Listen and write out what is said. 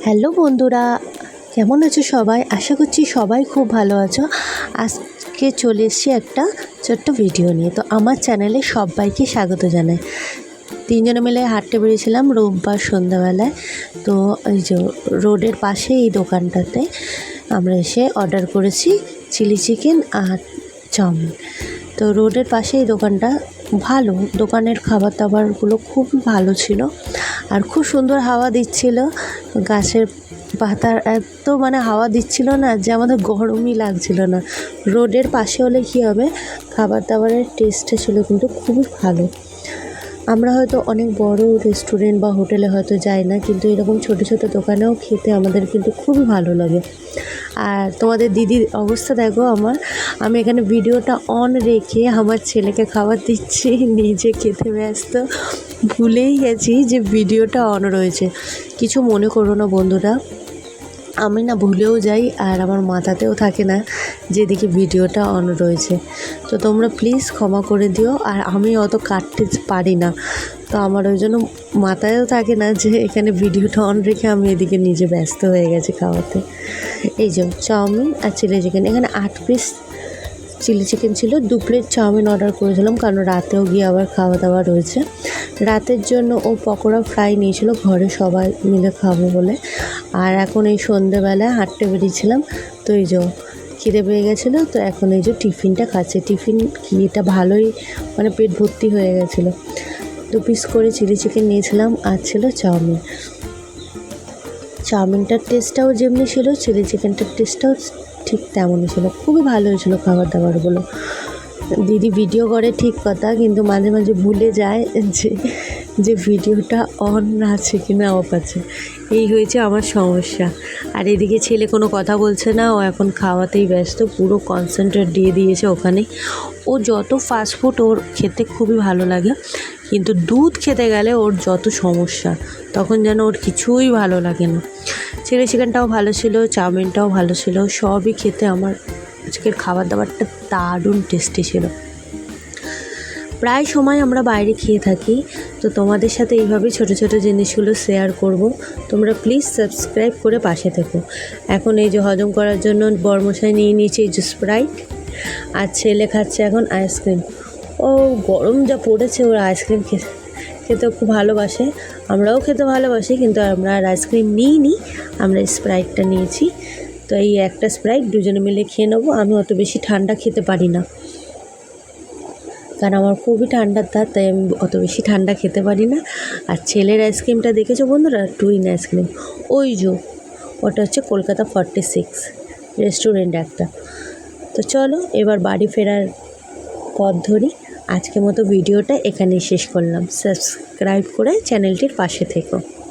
Hello বন্ধুরা, কেমন আছো সবাই? আশা করছি সবাই খুব ভালো আছো। আজকে চলে এসেছি একটা ছোট্ট ভিডিও নিয়ে। তো আমার চ্যানেলে সবাইকে স্বাগত জানাই। তিনজনে মিলে হাঁটতে বেরিয়েছিলাম রোববার সন্ধ্যাবেলায়। তো এই যে রোডের পাশে এই দোকানটাতে আমরা এসে অর্ডার করেছি চিলি চিকেন আর চাউমিন। তো রোডের পাশে এই দোকানটা ভালো, দোকানের খাবার দাবারগুলো খুব ভালো ছিল আর খুব সুন্দর হাওয়া দিচ্ছিল। গাছের পাতার এত হাওয়া দিচ্ছিল না যে আমাদের গরমই লাগছিল না। রোডের পাশে হলে কী হবে, খাবার দাবারের টেস্টটা ছিল কিন্তু খুবই ভালো। আমরা হয়তো অনেক বড় রেস্টুরেন্ট বা হোটেলে হয়তো যাই না, কিন্তু এরকম ছোটো ছোটো দোকানেও খেতে আমাদের কিন্তু খুবই ভালো লাগে। আর তোমাদের দিদির অবস্থা দেখো, আমি এখানে ভিডিওটা অন রেখে আমার ছেলেকে খাবার দিচ্ছি, নিজে খেতে ব্যস্ত, ভুলেই গেছি যে ভিডিওটা অন রয়েছে। কিছু মনে করো না বন্ধুরা, আমি ভুলেও যাই আর আমার মাথাতেও থাকে না যেদিকে ভিডিওটা অন রয়েছে। তো তোমরা প্লিজ ক্ষমা করে দিও। আর আমি অত কাটতে পারি না, তো আমার ওই জন্য মাথায়ও থাকে না যে এখানে ভিডিওটা অন রেখে আমি এদিকে নিজে ব্যস্ত হয়ে গেছি খাওয়াতে। এই যে চাউমিন আর চিলি চিকেন, এখানে 8 পিস চিলি চিকেন ছিল, 2 প্লেট চাউমিন অর্ডার করেছিলাম কারণ রাতেও গিয়ে আবার খাওয়া দাওয়া রয়েছে। রাতের জন্য ও পকোড়া ফ্রাই নিয়েছিল ঘরে সবাই মিলে খাবো বলে। আর এখন এই সন্ধেবেলায় হাঁটতে বেরিয়েছিলাম, তো এই যে খিদে পেয়ে গেছিলো, তো এখন এই যে টিফিনটা খাচ্ছে। টিফিন কি এটা ভালোই, পেট ভর্তি হয়ে গেছিলো। 2 পিস করে চিলি চিকেন নিয়েছিলাম আর ছিল চাউমিন। চাউমিনটার টেস্টটাও যেমনি ছিল, চিলি চিকেনটার টেস্টটাও ঠিক তেমনই ছিল। খুবই ভালো হয়েছিল খাবার দাবারগুলো। দিদি ভিডিও করে ঠিক কথা, কিন্তু মাঝে মাঝে ভুলে যায় যে ভিডিওটা অন আছে কি না অফ আছে। এই হয়েছে আমার সমস্যা। আর এদিকে ছেলে কোনো কথা বলছে না, ও এখন খাওয়াতেই ব্যস্ত, পুরো কনসেন্ট্রেট দিয়ে দিয়েছে ওখানে। ও যত ফাস্টফুড ওর খেতে খুবই ভালো লাগে, কিন্তু দুধ খেতে গেলে ওর যত সমস্যা, তখন যেন ওর কিছুই ভালো লাগে না। চিলি চিকেনটাও ভালো ছিল, চাউমিনটাও ভালো ছিল, সবই খেতে আমার আজকের খাবার দাবারটা দারুণ টেস্টি ছিল। প্রায় সময় আমরা বাইরে খেয়ে থাকি, তো তোমাদের সাথে এইভাবে ছোটো ছোটো জিনিসগুলো শেয়ার করব। তোমরা প্লিজ সাবস্ক্রাইব করে পাশে থেকো। এখন এই যে হজম করার জন্য বরমশাই নিয়ে নিয়েছে এই যে স্প্রাইট, আর ছেলে খাচ্ছে এখন আইসক্রিম। ও গরম যা পড়েছে, ওর আইসক্রিম খেতে খুব ভালোবাসে, আমরাও খেতে ভালোবাসি, কিন্তু আমরা আর আইসক্রিম নিইনি, আমরা স্প্রাইটটা নিয়েছি। তো এই একটা স্প্রাইট দুজনে মিলে খেয়ে নেবো। আমি অত বেশি ঠান্ডা খেতে পারি না, কারণ আমার খুবই ঠান্ডার ধার, তাই আমি অত বেশি ঠান্ডা খেতে পারি না। আর ছেলের আইসক্রিমটা দেখেছো বন্ধুরা, টুইন আইসক্রিম, ওই যে ওটা হচ্ছে কলকাতা 46 রেস্টুরেন্ট একটা। তো চলো এবার বাড়ি ফেরার পথ ধরি। আজকের মতো ভিডিওটা এখানেই শেষ করলাম। সাবস্ক্রাইব করে চ্যানেলটির পাশে থেকো।